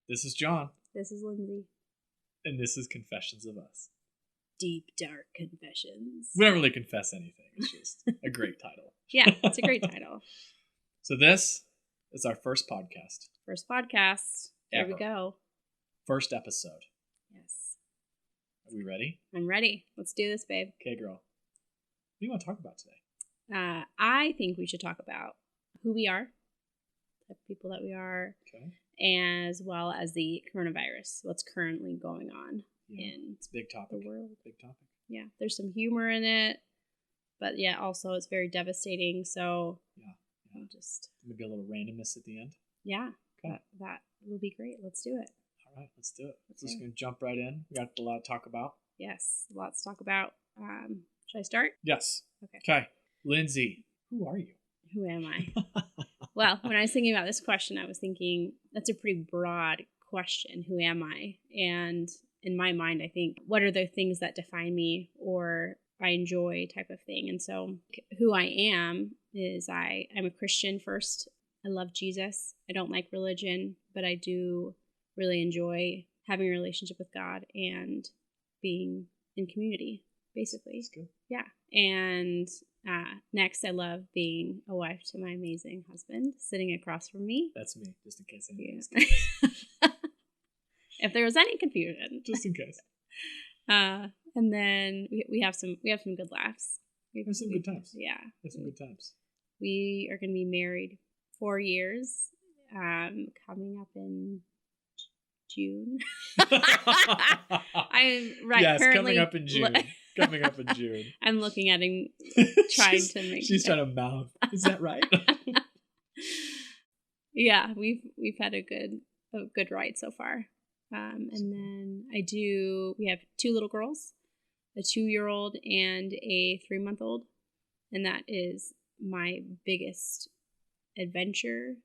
This is John. This is Lindsay. And this is Confessions of Us. Deep, dark confessions. We don't really confess anything. It's just a great title. Yeah, it's a great title. So this is our first podcast. First podcast. There we go. First episode. Yes. Are we ready? I'm ready. Let's do this, babe. Okay, girl. What do you want to talk about today? I think we should talk about who we are, the people that we are, as well as the coronavirus, what's currently going on in it's a big topic. The world. Big topic. Yeah, there's some humor in it, but yeah, also it's very devastating. So just maybe a little randomness at the end. Yeah, that will be great. Let's do it. All right, let's do it. Let's just gonna jump right in. We got a lot to talk about. Yes, lots to talk about. Should I start? Yes. Okay. Lindsay, who are you? Who am I? Well, when I was thinking about this question, I was thinking that's a pretty broad question. Who am I? And in my mind, I think, what are the things that define me or I enjoy type of thing? And so who I am is I'm a Christian first. I love Jesus. I don't like religion, but I do really enjoy having a relationship with God and being in community, basically. That's good. Yeah. And next, I love being a wife to my amazing husband sitting across from me. That's me, just in case anyone's If there was any confusion. Just in case. And then we have some good laughs. We have some good times. Yeah. We have some good times. We are going to be married 4 years, coming up in June. I'm right. Yes, currently coming up in June. Coming up in June. I'm looking at him, trying to make. She's trying to mouth. Is that right? Yeah, we've had a good ride so far. And then we have 2 little girls, a 2-year-old and a 3-month-old, and that is my biggest adventure,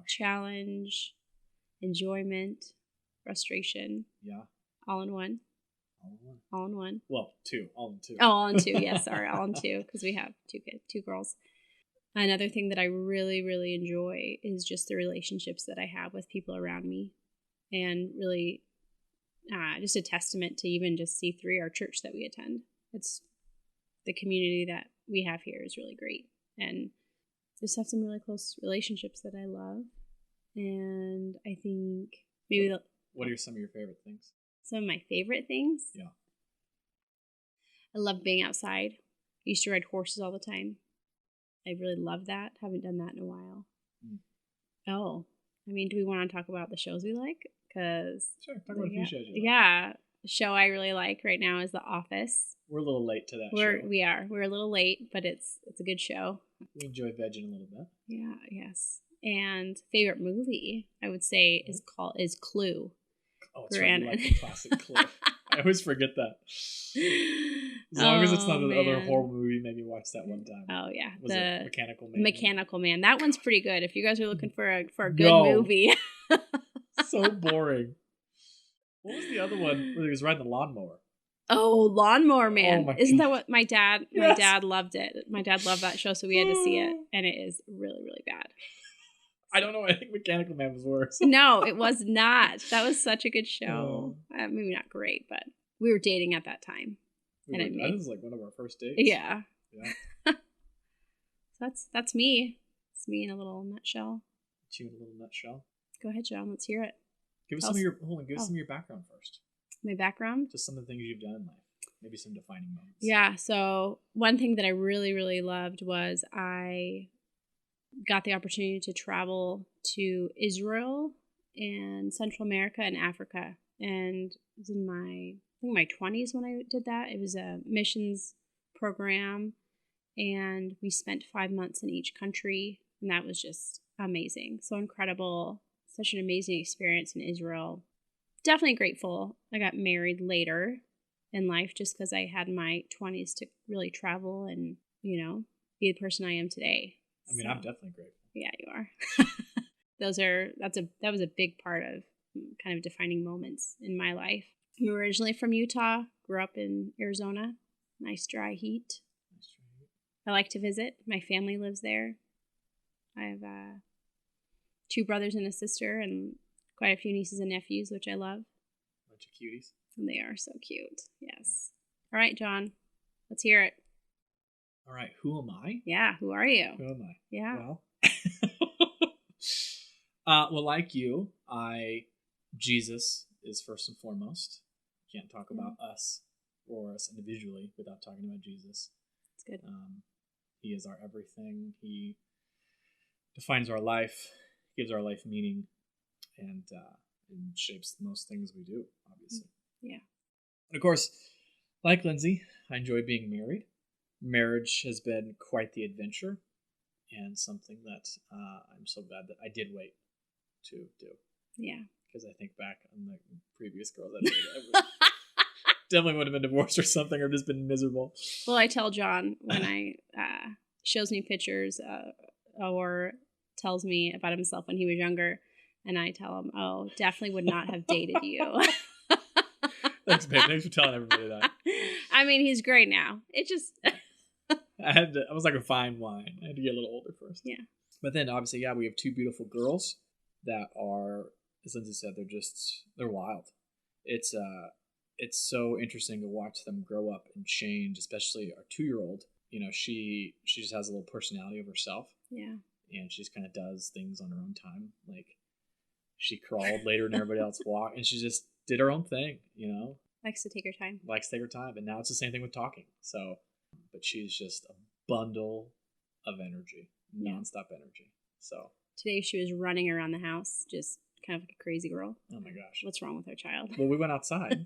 challenge, enjoyment, frustration. Yeah. All in one. Well, 2. All in 2. Oh, all in 2. Yes, sorry, all in 2 because we have 2 girls. Another thing that I really, really enjoy is just the relationships that I have with people around me, and really just a testament to even just C3, our church that we attend. It's the community that we have here is really great, and just have some really close relationships that I love. And I think maybe what are some of your favorite things? Some of my favorite things? Yeah. I love being outside. I used to ride horses all the time. I really love that. Haven't done that in a while. Oh, I mean, do we want to talk about the shows we like? Sure, talk about a few shows you like. Yeah, the show I really like right now is The Office. We're a little late to that show. We are. We're a little late, but it's a good show. We enjoy vegging a little bit. Yeah, yes. And favorite movie, I would say, is Clue. Oh, it's right, like the classic Clue. I always forget that. As long as it's not another horror movie, maybe watch that one time. Oh yeah, Was it Mechanical Man? Mechanical Man. That one's pretty good. If you guys are looking for a good movie. So boring. What was the other one where he was riding the lawnmower? Oh, Lawnmower Man. Oh Isn't that what my dad loved it. My dad loved that show, so we had to see it, and it is really, really bad. I don't know. I think Mechanical Man was worse. No, it was not. That was such a good show. Maybe not great, but we were dating at that time. That was like one of our first dates. Yeah. That's me. It's me in a little nutshell. It's you in a little nutshell. Go ahead, John. Let's hear it. Give us some of your background first. My background? Just some of the things you've done in life. Maybe some defining moments. Yeah. So one thing that I really, really loved was I got the opportunity to travel to Israel and Central America and Africa. And it was in my 20s when I did that. It was a missions program, and we spent 5 months in each country, and that was just amazing. So incredible. Such an amazing experience in Israel. Definitely grateful I got married later in life just because I had my 20s to really travel and, be the person I am today. I mean, I'm definitely grateful. Yeah, you are. That was a big part of kind of defining moments in my life. I'm originally from Utah, grew up in Arizona. Nice dry heat. I like to visit. My family lives there. I have 2 brothers and a sister, and quite a few nieces and nephews, which I love. Bunch of cuties. And they are so cute. Yes. All right, John. Let's hear it. All right. Who am I? Yeah. Who are you? Who am I? Yeah. Well, like you, Jesus is first and foremost. Can't talk about us or us individually without talking about Jesus. That's good. He is our everything. He defines our life, gives our life meaning, and shapes most things we do, obviously. Yeah. And of course, like Lindsay, I enjoy being married. Marriage has been quite the adventure, and something that I'm so glad that I did wait to do. Yeah. Because I think back on the previous girl that I definitely would have been divorced or something, or just been miserable. Well, I tell John when I shows me pictures or tells me about himself when he was younger, and I tell him, "Oh, definitely would not have dated you." Thanks, babe. Thanks for telling everybody that. I mean, he's great now. It just I was like a fine wine. I had to get a little older first. Yeah. But then obviously, we have two beautiful girls that are, as Lindsay said, they're wild. It's so interesting to watch them grow up and change, especially our 2-year-old. You know, she just has a little personality of herself. Yeah. And she just kind of does things on her own time. Like, she crawled later than everybody else walked, and she just did her own thing, you know? Likes to take her time. And now it's the same thing with talking. So, but she's just a bundle of energy, nonstop energy. So today she was running around the house, just kind of like a crazy girl. Oh my gosh. What's wrong with our child? Well, we went outside,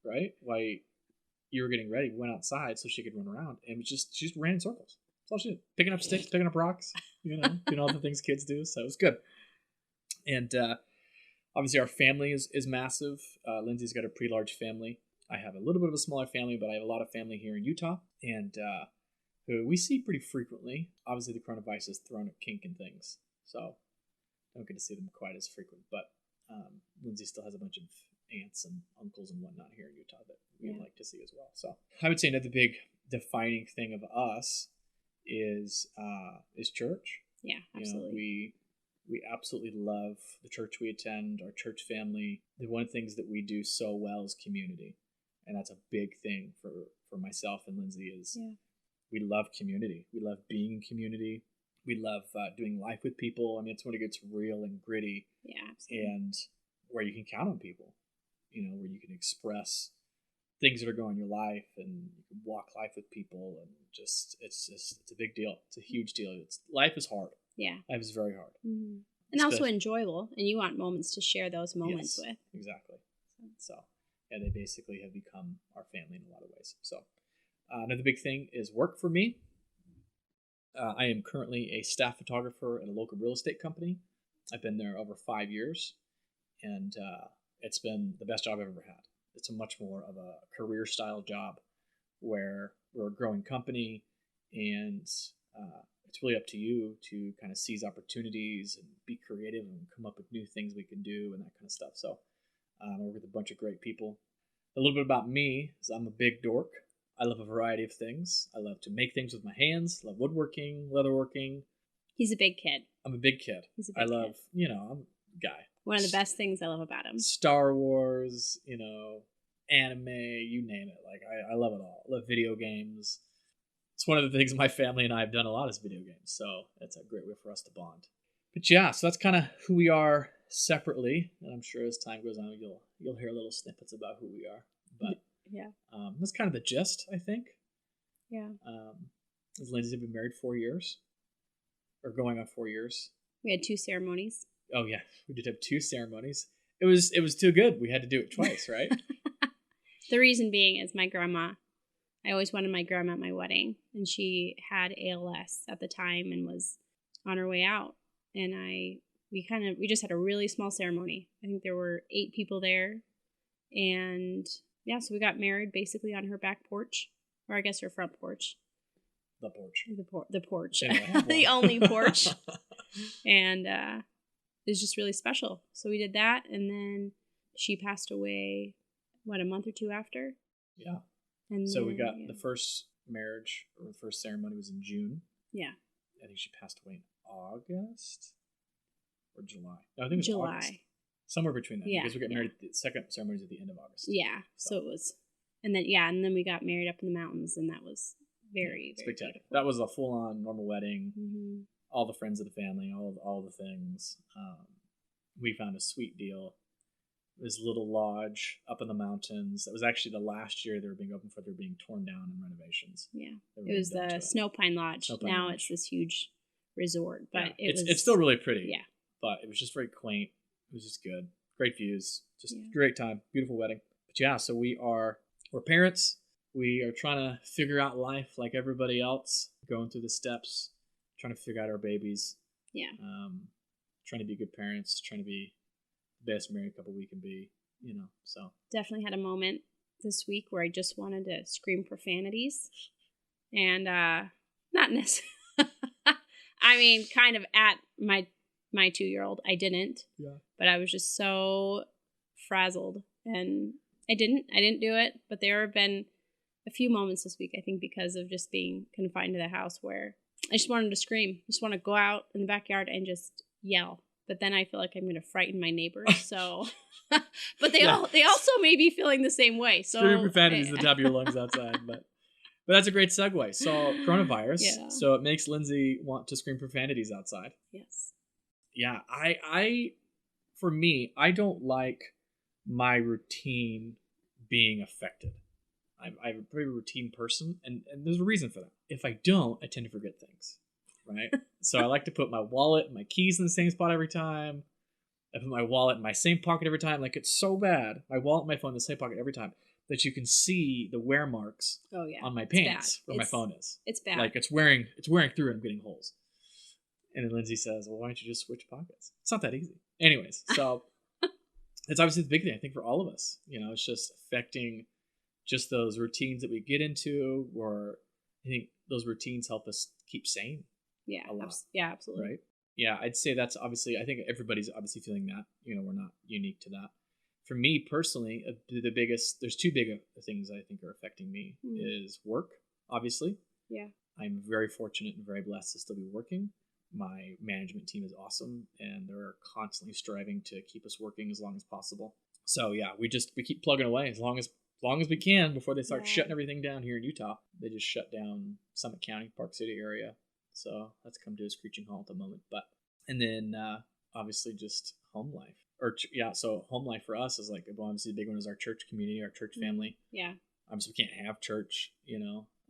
right? While you were getting ready, we went outside so she could run around, and she just ran in circles. That's all she did. Picking up sticks, picking up rocks, doing all the things kids do. So it was good. And obviously our family is massive. Lindsay's got a pretty large family. I have a little bit of a smaller family, but I have a lot of family here in Utah, and who we see pretty frequently. Obviously, the coronavirus has thrown a kink in things, so don't get to see them quite as frequent. But Lindsay still has a bunch of aunts and uncles and whatnot here in Utah that we'd like to see as well. So I would say another big defining thing of us is church. Yeah, absolutely. We absolutely love the church we attend, our church family. The one of the things that we do so well is community. And that's a big thing for myself and Lindsay is we love community. We love being in community. We love doing life with people. I mean, it's when it gets real and gritty. Yeah, absolutely. And where you can count on people, where you can express things that are going in your life and you can walk life with people. And it's a big deal. It's a huge deal. Life is hard. Yeah. Life is very hard. Mm-hmm. And also enjoyable. And you want moments to share those moments with. Exactly. So, they basically have become our family in a lot of ways. So, another big thing is work for me. I am currently a staff photographer at a local real estate company. I've been there over 5 years, and it's been the best job I've ever had. It's a much more of a career style job where we're a growing company, and it's really up to you to kind of seize opportunities and be creative and come up with new things we can do and that kind of stuff. So I work with a bunch of great people. A little bit about me is I'm a big dork. I love a variety of things. I love to make things with my hands. Love woodworking, leatherworking. He's a big kid. I'm a big kid. He's a big kid. I'm a guy. One of the best things I love about him. Star Wars, anime, you name it. Like, I love it all. I love video games. It's one of the things my family and I have done a lot is video games. So it's a great way for us to bond. But yeah, so that's kind of who we are separately. And I'm sure as time goes on, you'll hear little snippets about who we are. But that's kind of the gist, I think. Yeah. As Lindsay's been married 4 years, or going on 4 years. We had 2 ceremonies. Oh yeah, we did have 2 ceremonies. It was too good. We had to do it twice, right? The reason being is my grandma. I always wanted my grandma at my wedding, and she had ALS at the time and was on her way out. And we just had a really small ceremony. I think there were 8 people there, and so we got married basically on her back porch, or I guess her front porch. The porch. The porch. The only porch. And it was just really special. So we did that, and then she passed away, a month or 2 after? Yeah. And so we got the first marriage, or the first ceremony was in June. Yeah. I think she passed away in August or July. No, I think it was July. August. somewhere between that. Yeah, Because we got yeah. married. The second ceremony is at the end of August. Yeah. So it was, and then we got married up in the mountains, and that was very, very spectacular. beautiful. That was a full-on normal wedding. Mm-hmm. All the friends of the family, all the things. We found a sweet deal. This little lodge up in the mountains. That was actually the last year they were being open for. They were being torn down in renovations. Yeah, it was the Snow Pine Lodge. Now it's this huge resort, but it's still really pretty. Yeah, but it was just very quaint. It was just good. Great views. Just great time. Beautiful wedding. But yeah, so we're parents. We are trying to figure out life like everybody else, going through the steps, trying to figure out our babies. Yeah. Trying to be good parents, trying to be the best married couple we can be, so. Definitely had a moment this week where I just wanted to scream profanities. And not necessarily. I mean, kind of at my 2-year-old. I didn't. Yeah. But I was just so frazzled. And I didn't do it. But there have been a few moments this week, I think, because of just being confined to the house where I just wanted to scream. I just want to go out in the backyard and just yell. But then I feel like I'm going to frighten my neighbors. So, but they also may be feeling the same way. So scream profanities at the top of your lungs outside. But that's a great segue. So coronavirus. Yeah. So it makes Lindsay want to scream profanities outside. Yes. Yeah. For me, I don't like my routine being affected. I'm a pretty routine person, and there's a reason for that. If I don't, I tend to forget things, right? So I like to put my wallet and my keys in the same spot every time. I put my wallet in my same pocket every time. Like, it's so bad. My wallet and my phone in the same pocket every time that you can see the wear marks on my pants where my phone is. It's bad. Like, it's wearing through and I'm getting holes. And then Lindsay says, well, why don't you just switch pockets? It's not that easy. Anyways, so it's obviously the big thing, I think, for all of us. It's just affecting just those routines that we get into, where I think those routines help us keep sane. Yeah. A lot. Yeah, absolutely. Right? Yeah, I'd say that's obviously, I think everybody's obviously feeling that. We're not unique to that. For me personally, there's two big things I think are affecting me is work, obviously. Yeah. I'm very fortunate and very blessed to still be working. My management team is awesome, and they're constantly striving to keep us working as long as possible. So yeah, we keep plugging away as long as we can before they start shutting everything down here in Utah. They just shut down Summit County, Park City area. So that's come to a screeching halt at the moment. And then obviously just home life. So home life for us is like, obviously the big one is our church community, our church family. Yeah. Obviously we can't have church,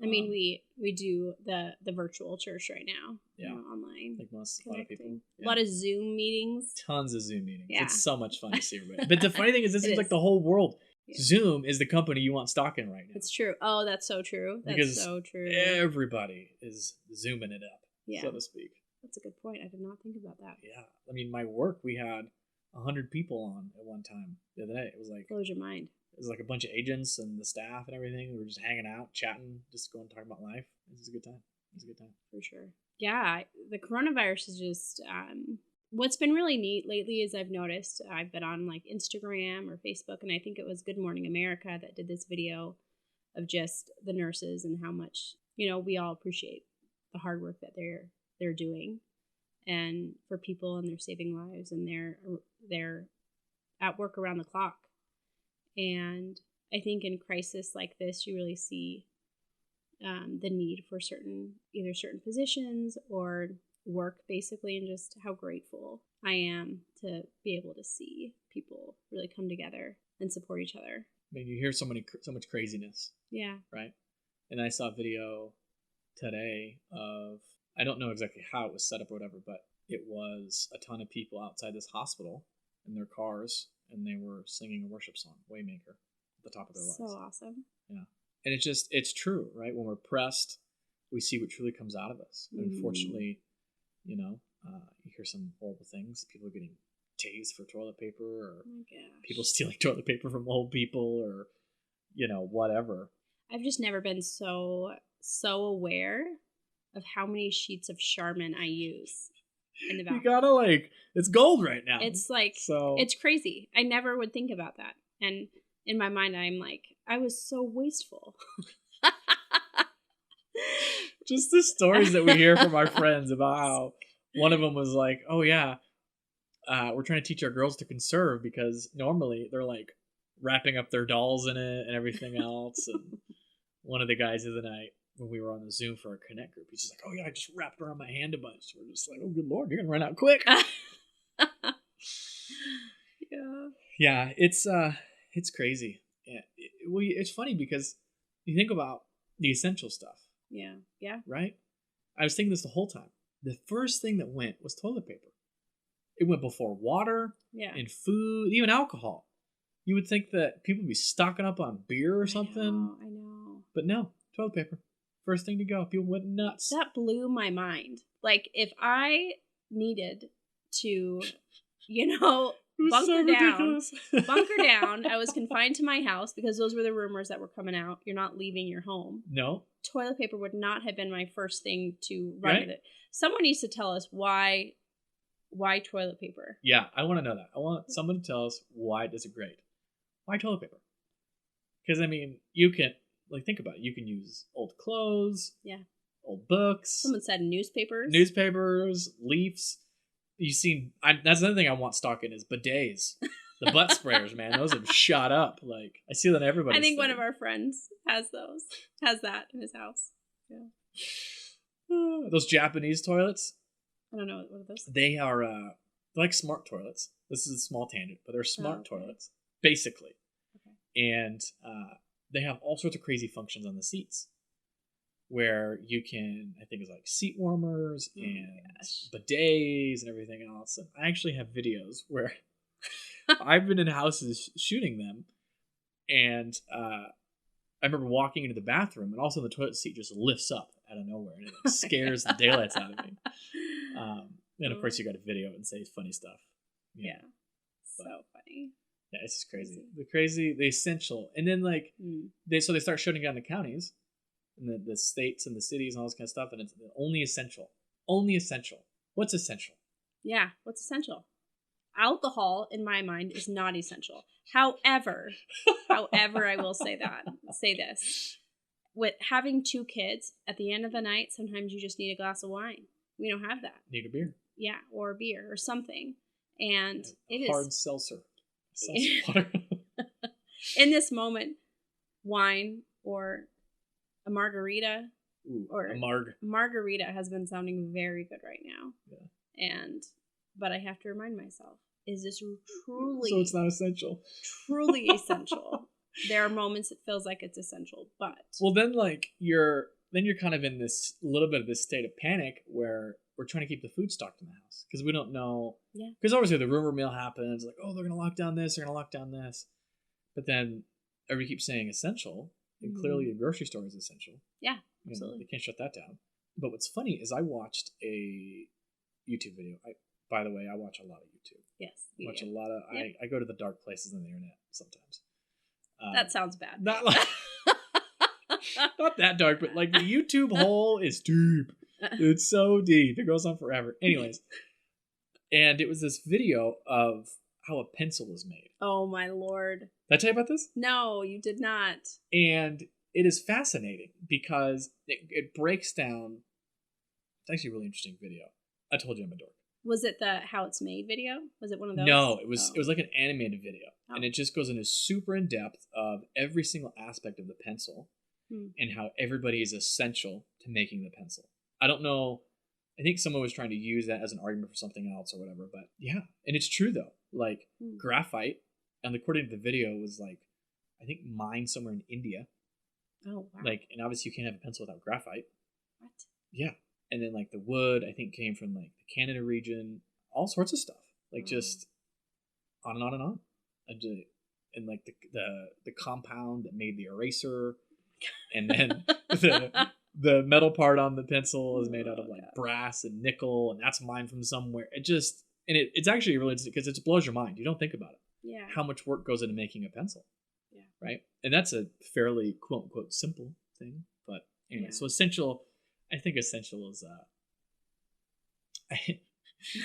I mean, we do the virtual church right now. Yeah. Online. Like a lot of people. Yeah. A lot of Zoom meetings. Tons of Zoom meetings. Yeah. It's so much fun to see everybody. But the funny thing is, this seems like the whole world. Yeah. Zoom is the company you want stock in right now. It's true. Oh, that's so true. Because so true. Everybody is zooming it up, so to speak. That's a good point. I did not think about that. Yeah. I mean, my work, we had 100 people on at one time the other day. It was like... Blows your mind. It was like a bunch of agents and the staff and everything. We were just hanging out, chatting, just going talking about life. It was a good time. For sure. Yeah, the coronavirus is just... what's been really neat lately is I've noticed I've been on like Instagram or Facebook, and I think it was Good Morning America that did this video of just the nurses and how much, we all appreciate the hard work that they're doing, and for people, and they're saving lives, and they're at work around the clock. And I think in crisis like this, you really see the need for certain positions or work, basically, and just how grateful I am to be able to see people really come together and support each other. I mean, you hear so much craziness. Yeah. Right? And I saw a video today of, I don't know exactly how it was set up or whatever, but it was a ton of people outside this hospital in their cars, and they were singing a worship song, Waymaker, at the top of their lungs. So awesome. Yeah. And it's true, right? When we're pressed, we see what truly comes out of us. And unfortunately, you hear some horrible things. People getting tased for toilet paper, or people stealing toilet paper from old people, or, whatever. I've just never been so aware of how many sheets of Charmin I use in the bathroom. You gotta it's gold right now. It's it's crazy. I never would think about that. And in my mind, I'm like, I was so wasteful. Just the stories that we hear from our friends about how one of them was like, oh yeah, we're trying to teach our girls to conserve because normally they're like wrapping up their dolls in it and everything else. And one of the guys the other night when we were on the Zoom for our Connect group, he's just like, "Oh yeah, I just wrapped around my hand a bunch." We're just like, "Oh good Lord, you're gonna run out quick." Yeah. Yeah, it's crazy. Yeah, it's funny because you think about the essential stuff, Yeah. Yeah. right? I was thinking this the whole time. The first thing that went was toilet paper. It went before water Yeah. and food, even alcohol. You would think that people would be stocking up on beer or something, I know. but no, toilet paper. First thing to go. People went nuts. That blew my mind. Like, if I needed to, bunker down, I was confined to my house because those were the rumors that were coming out. You're not leaving your home. No. Toilet paper would not have been my first thing to run Right? with it. Someone needs to tell us why toilet paper. Yeah, I want to know that. I want someone to tell us why it does it great. Why toilet paper? Because, I mean, you can, think about it. You can use old clothes. Yeah. Old books. Someone said newspapers. Leafs. That's another thing I want stock in is bidets. The butt sprayers, man. Those have shot up. Like, I see that everybody. I think one of our friends has that in his house. Yeah. Those Japanese toilets. I don't know what are those. They are they're like smart toilets. This is a small tangent, but they're smart toilets, basically. Okay. And they have all sorts of crazy functions on the seats. Where you can, I think it's like seat warmers and bidets and everything else. And I actually have videos where I've been in houses shooting them. And I remember walking into the bathroom and also the toilet seat just lifts up out of nowhere and it scares the daylights out of me. And of course you got to video it and say funny stuff. Yeah. So funny. Yeah, it's just crazy. The essential. And then they start shutting down the counties. And the states and the cities and all this kind of stuff, and it's only essential. Only essential. What's essential? Yeah, what's essential? Alcohol, in my mind, is not essential. However, I will say this. With having 2 kids, at the end of the night, sometimes you just need a glass of wine. We don't have that. Need a beer. Yeah, or a beer or something. And hard seltzer. Seltzer water. In this moment, wine or a margarita. Ooh, or margarita has been sounding very good right now. Yeah. But I have to remind myself, is this truly... So it's not essential. Truly essential. There are moments it feels like it's essential, but... Well, then you're kind of in this little bit of this state of panic where we're trying to keep the food stocked in the house because we don't know... Yeah. Because obviously the rumor mill happens, like, oh, they're going to lock down this, they're going to lock down this. But then everybody keeps saying essential. And clearly a grocery store is essential. Yeah, absolutely. They can't shut that down. But what's funny is I watched a YouTube video. By the way, I watch a lot of YouTube. Yes. I go to the dark places on the internet sometimes. That sounds bad. Not that dark, but the YouTube hole is deep. It's so deep. It goes on forever. Anyways. And it was this video of how a pencil is made. Oh my Lord. Did I tell you about this? No, you did not. And it is fascinating because it breaks down. It's actually a really interesting video. I told you I'm a dork. Was it the how it's made video? Was it one of those? No, it was like an animated video. Oh. And it just goes into super in depth of every single aspect of the pencil and how everybody is essential to making the pencil. I don't know. I think someone was trying to use that as an argument for something else or whatever, but yeah. And it's true though. Graphite, and according to the video, was I think mined somewhere in India. Oh wow! And obviously you can't have a pencil without graphite. What? Yeah, and then the wood, I think came from the Canada region, all sorts of stuff, just on and on and on, and the compound that made the eraser, and then the metal part on the pencil is made out of brass and nickel, and that's mined from somewhere. It's actually really interesting because it blows your mind. You don't think about it. Yeah. How much work goes into making a pencil. Yeah. Right? And that's a fairly quote unquote simple thing. But anyway, so essential, I think essential is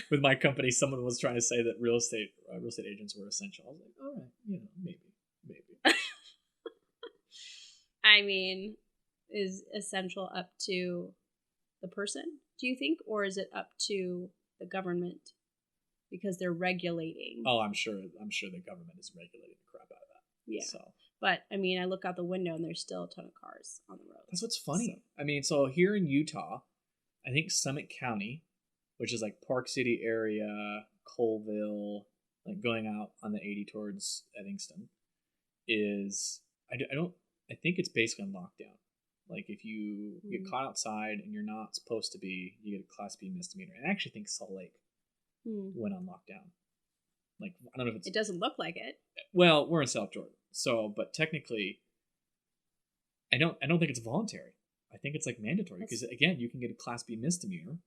with my company, someone was trying to say that real estate agents were essential. I was like, all right, maybe. I mean, is essential up to the person, do you think? Or is it up to the government? because they're regulating. Oh, I'm sure the government is regulating the crap out of that. Yeah. So. But I mean, I look out the window and there's still a ton of cars on the road. That's what's funny. So. I mean, so here in Utah, I think Summit County, which is like Park City area, Colville, like going out on the 80 towards Evanston, is I think it's basically on lockdown. Like if you get caught outside and you're not supposed to be, you get a Class B misdemeanor. And I actually think Salt Lake went on lockdown. Like I don't know if it's. It doesn't look like it. Well, we're in South Jordan, so but technically, I don't think it's voluntary. I think it's like mandatory because again, you can get a Class B misdemeanor.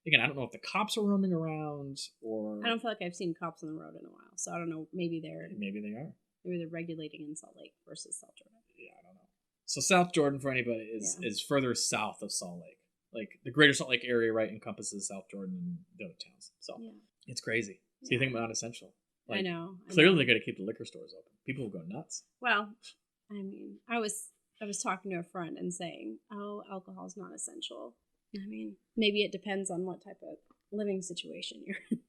Again, I don't know if the cops are roaming around or. I don't feel like I've seen cops on the road in a while, so I don't know. Maybe they are. Maybe they're regulating in Salt Lake versus South Jordan. Yeah, I don't know. So South Jordan, for anybody, is further south of Salt Lake. Like the greater Salt Lake area, right, encompasses South Jordan and the other towns. So it's crazy. So you think about non-essential. Like, I know. Clearly, they got to keep the liquor stores open. People will go nuts. Well, I mean, I was talking to a friend and saying, "Oh, alcohol is not essential." I mean, maybe it depends on what type of living situation you're in.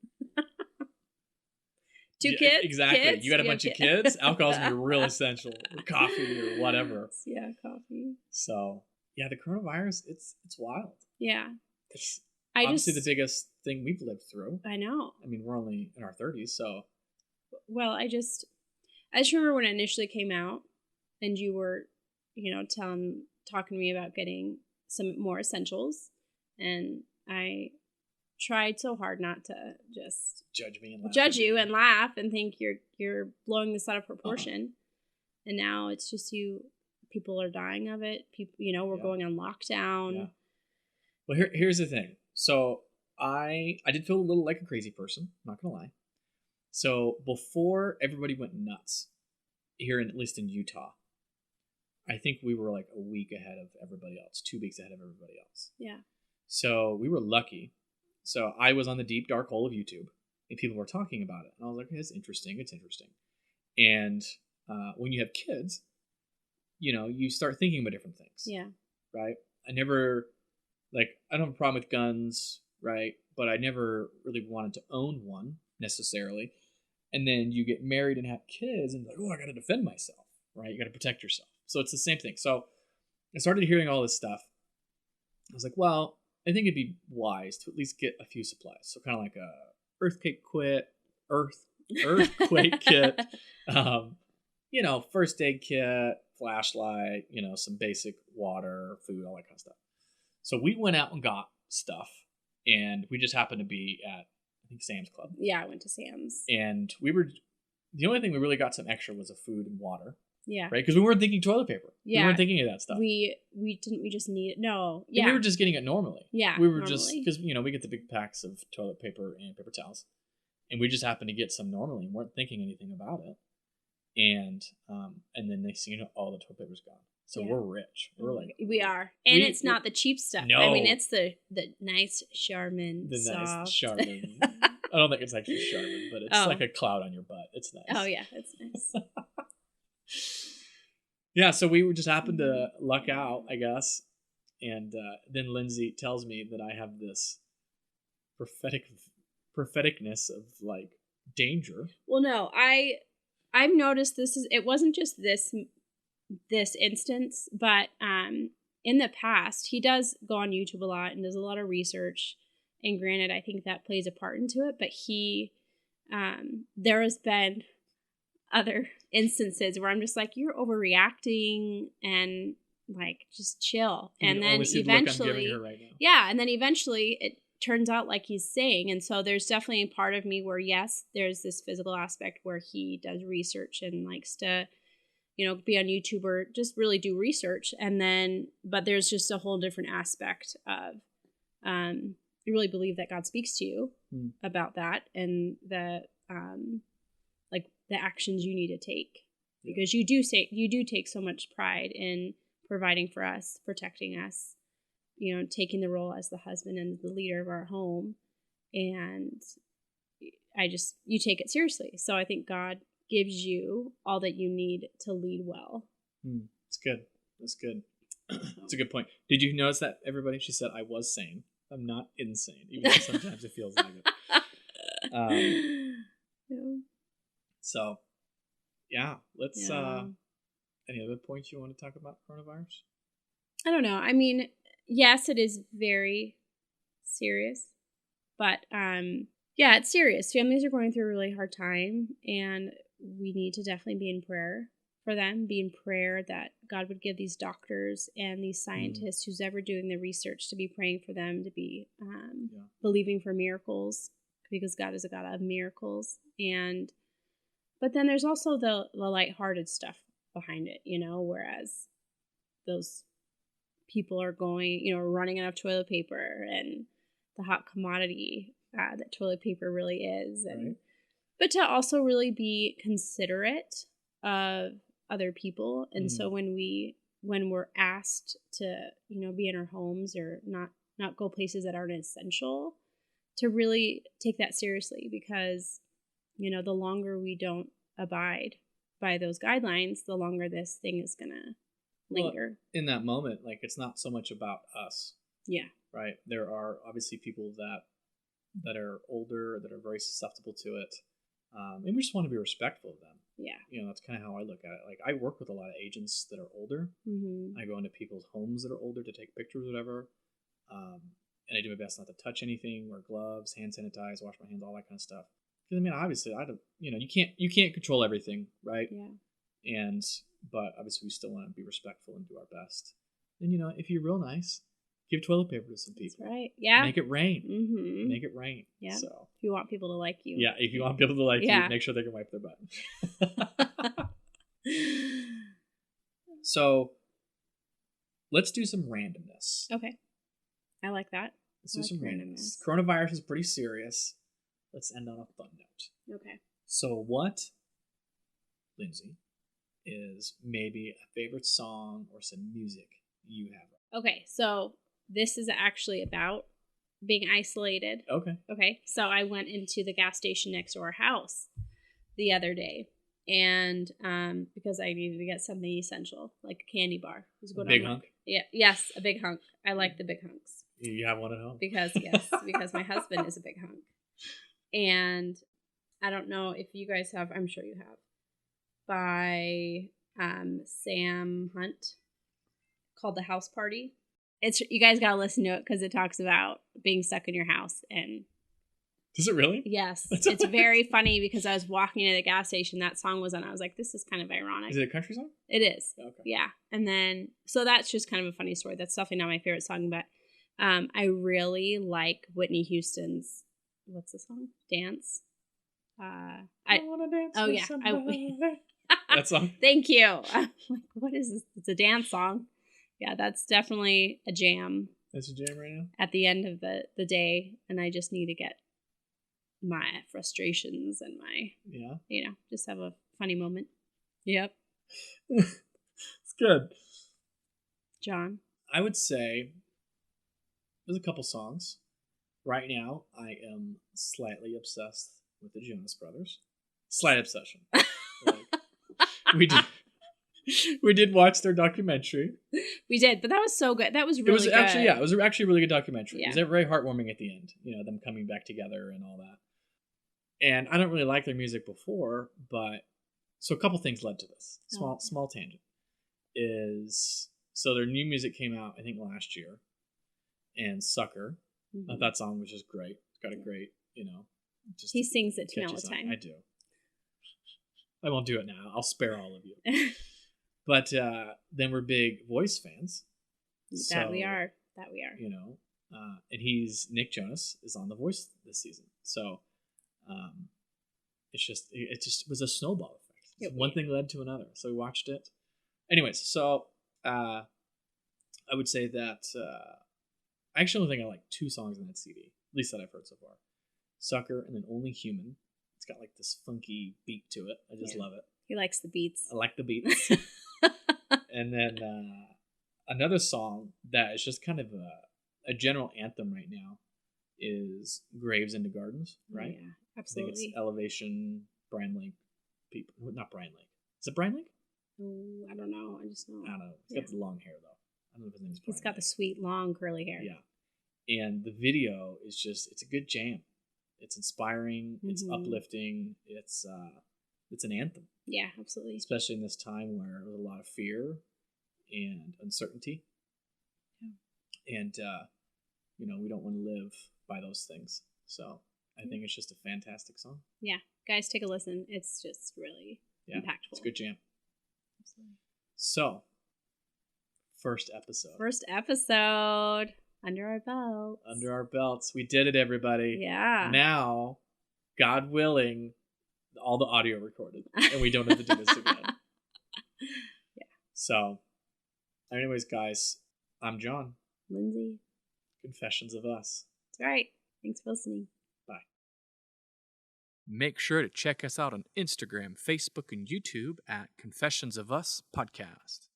Two kids? Exactly. Kids? You got a bunch of kids? Alcohol's going to be real essential. Or coffee or whatever. Yeah, coffee. So, yeah, the coronavirus, it's wild. Yeah. It's obviously the biggest thing we've lived through. I know. I mean, we're only in our 30s, so. Well, I just remember when it initially came out and you were, talking to me about getting some more essentials. And I tried so hard not to just judge you and laugh and think you're blowing this out of proportion. And now it's just people are dying of it. People, we're going on lockdown. Yeah. Well, here's the thing. So I did feel a little like a crazy person, not gonna lie. So before everybody went nuts here, at least in Utah, I think we were like a week ahead of everybody else, 2 weeks ahead of everybody else. Yeah. So we were lucky. So I was on the deep dark hole of YouTube, and people were talking about it, and I was like, "Hey, it's interesting. It's interesting." And when you have kids, you start thinking about different things. Yeah. Right. I don't have a problem with guns, right? But I never really wanted to own one necessarily. And then you get married and have kids, and like, oh, I got to defend myself, right? You got to protect yourself. So it's the same thing. So I started hearing all this stuff. I was like, well, I think it'd be wise to at least get a few supplies. So kind of like a earthquake kit, first aid kit, flashlight, some basic water, food, all that kind of stuff. So we went out and got stuff, and we just happened to be at, I think, Sam's Club. Yeah, I went to Sam's. And the only thing we really got some extra was a food and water. Yeah. Right? Because we weren't thinking toilet paper. Yeah. We weren't thinking of that stuff. We just need it. No. Yeah. And we were just getting it normally. Yeah. We were just, because, we get the big packs of toilet paper and paper towels. And we just happened to get some normally and weren't thinking anything about it. And then next thing you know, all the toilet paper's gone. So we're rich. We're like. We are. And it's not the cheap stuff. No. I mean, it's the nice Charmin. The soft. Nice Charmin. I don't think it's actually Charmin, but it's like a cloud on your butt. It's nice. Oh, yeah. It's nice. Yeah, so we just happened to luck out, I guess. And then Lindsay tells me that I have this propheticness of like danger. Well, no, I've noticed it wasn't just this instance, but in the past, he does go on YouTube a lot and does a lot of research. And granted, I think that plays a part into it, but there has been other instances where I'm just like, you're overreacting and like just chill. And then eventually, and then eventually it turns out like he's saying. And so there's definitely a part of me where, yes, there's this physical aspect where he does research and likes to, be on YouTube or just really do research. And then, but there's just a whole different aspect of, you really believe that God speaks to you about that and the actions you need to take, because you do take so much pride in providing for us, protecting us, taking the role as the husband and the leader of our home. And you take it seriously. So I think God gives you all that you need to lead well. That's good. That's a good point. Did you notice that, everybody? She said I was sane. I'm not insane, even though sometimes it feels like it. Yeah. So, yeah, let's. Yeah. Any other points you want to talk about coronavirus? I don't know. I mean, yes, it is very serious, but yeah, it's serious. Families are going through a really hard time, and we need to definitely be in prayer for them. Be in prayer that God would give these doctors and these scientists, who's ever doing the research, to be praying for them, to be believing for miracles, because God is a God of miracles. But then there's also the lighthearted stuff behind it, whereas those people are going, running out of toilet paper and the hot commodity that toilet paper really is. And Right. But to also really be considerate of other people. And so when we're asked to, be in our homes or not go places that aren't essential, to really take that seriously, because, the longer we don't abide by those guidelines, the longer this thing is going to linger. Well, in that moment, like, it's not so much about us. Yeah. Right. There are obviously people that are older, that are very susceptible to it. And we just want to be respectful of them. Yeah. That's kind of how I look at it. Like, I work with a lot of agents that are older. Mm-hmm. I go into people's homes that are older to take pictures, whatever. And I do my best not to touch anything, wear gloves, hand sanitize, wash my hands, all that kind of stuff. Because, I mean, obviously, I don't, you can't control everything, right? Yeah. But obviously we still want to be respectful and do our best. And, if you're real nice, give toilet paper to some people. That's right. Yeah. Make it rain. Mm-hmm. Make it rain. Yeah. So if you want people to like you. Yeah, if you want people to like you, make sure they can wipe their butt. So let's do some randomness. Okay. I like that. Let's do some randomness. Coronavirus is pretty serious. Let's end on a fun note. Okay. So what, Lindsay, is maybe a favorite song or some music you have? Okay, so this is actually about being isolated. Okay, so I went into the gas station next to our house the other day, and because I needed to get something essential, like a candy bar. A big hunk? Yeah, yes, a big hunk. I like the big hunks. You have one at home? Because my husband is a big hunk. And I don't know if you guys have, I'm sure you have, by Sam Hunt, called The House Party. You guys gotta listen to it because it talks about being stuck in your house. And does it really? Yes. It's very funny because I was walking to the gas station, that song was on. I was like, this is kind of ironic. Is it a country song? It is. Okay. Yeah. And then, so that's just kind of a funny story. That's definitely not my favorite song, but I really like Whitney Houston's, what's the song? Dance. I want to dance. Oh, yeah. That song? Thank you. I'm like, what is this? It's a dance song. Yeah, that's definitely a jam. That's a jam right now? At the end of the day, and I just need to get my frustrations and just have a funny moment. Yep. It's good. John? I would say there's a couple songs. Right now, I am slightly obsessed with the Jonas Brothers. Slight obsession. We did watch their documentary. We did, but that was so good. That was really good. It was actually a really good documentary. Yeah. It was very heartwarming at the end. Them coming back together and all that. And I don't really like their music before, but so a couple things led to this. Small tangent so their new music came out I think last year, and Sucker. Mm-hmm. That song was just great. It's got a great just he sings it to me all the time. I do. I won't do it now. I'll spare all of you. But then we're big Voice fans. That we are. And Nick Jonas is on The Voice this season. So it just was a snowball effect. One thing led to another. So we watched it. Anyways, so I would say that I actually only think I like 2 songs in that CD, at least that I've heard so far. Sucker and then Only Human. It's got like this funky beat to it. I just love it. He likes the beats. I like the beats. And then another song that is just kind of a general anthem right now is Graves into Gardens, right? Yeah, absolutely. I think it's Elevation, Brian Lake people. Not Brian Lake. Is it Brian Lake? I don't know. I just know. I don't know. He's got the long hair, though. I don't know if his name's Brian He's got Lake. the sweet, long, curly hair. Yeah. And the video is it's a good jam. It's inspiring. It's uplifting. It's an anthem. Yeah, absolutely. Especially in this time where there's a lot of fear and uncertainty. Yeah. And we don't want to live by those things. So I think it's just a fantastic song. Yeah, guys, take a listen. It's just really impactful. It's a good jam. Absolutely. So, first episode. Under our belts. We did it, everybody. Yeah. Now, God willing, all the audio recorded, and we don't have to do this again. Yeah. So, anyways, guys, I'm John. Lindsay. Confessions of Us. That's right. Thanks for listening. Bye. Make sure to check us out on Instagram, Facebook, and YouTube at Confessions of Us Podcast.